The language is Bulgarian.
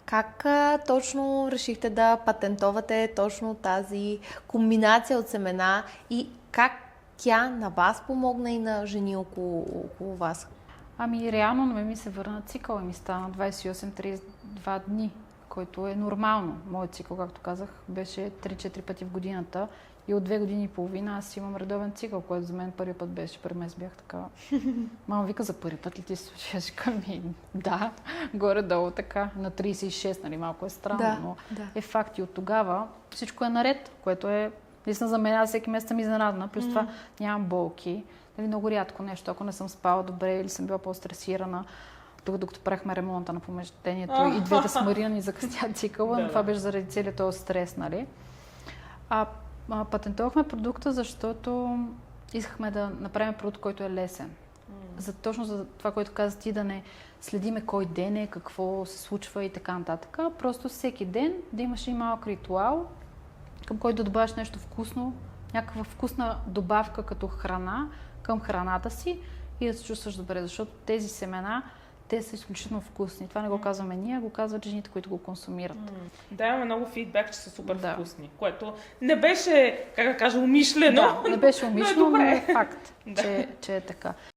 Как точно решихте да патентовате точно тази комбинация от семена и как тя на вас помогна и на жени около вас? Ами реално на мен ми се върна цикъл и ми стана 28-32 дни, който е нормално. Моят цикъл, както казах, беше 3-4 пъти в годината и от 2 години и половина аз имам редовен цикъл, който за мен първи път беше. При мен бях така. Мама вика, за първи път ли ти се случи? Аз казвам, да, горе-долу така, на 36, нали, малко е странно, но е факт и от тогава всичко е наред, което е наистина за мен, аз всеки месец съм изненадана, плюс това нямам болки. Нали, много рядко нещо, ако не съм спала добре или съм била по-стресирана. Тук, докато правихме ремонта на помещението и двете с Мария ни закъсня цикъла, но това беше заради целият този стрес, нали? Патентовахме продукта, защото искахме да направим продукт, който е лесен. Точно за това, което каза ти, да не следиме кой ден е, какво се случва и така нататък. Просто всеки ден да имаш и малък ритуал, към който да добавиш нещо вкусно, някаква вкусна добавка като храна към храната си и да се чувстваш добре, защото тези семена, те са изключително вкусни. Това не го казваме ние, го казват жените, които го консумират. Да, имаме много фидбек, че са супер вкусни, което не беше, как да кажа, умишлено. Да, не беше умишлено, но е факт, че е така.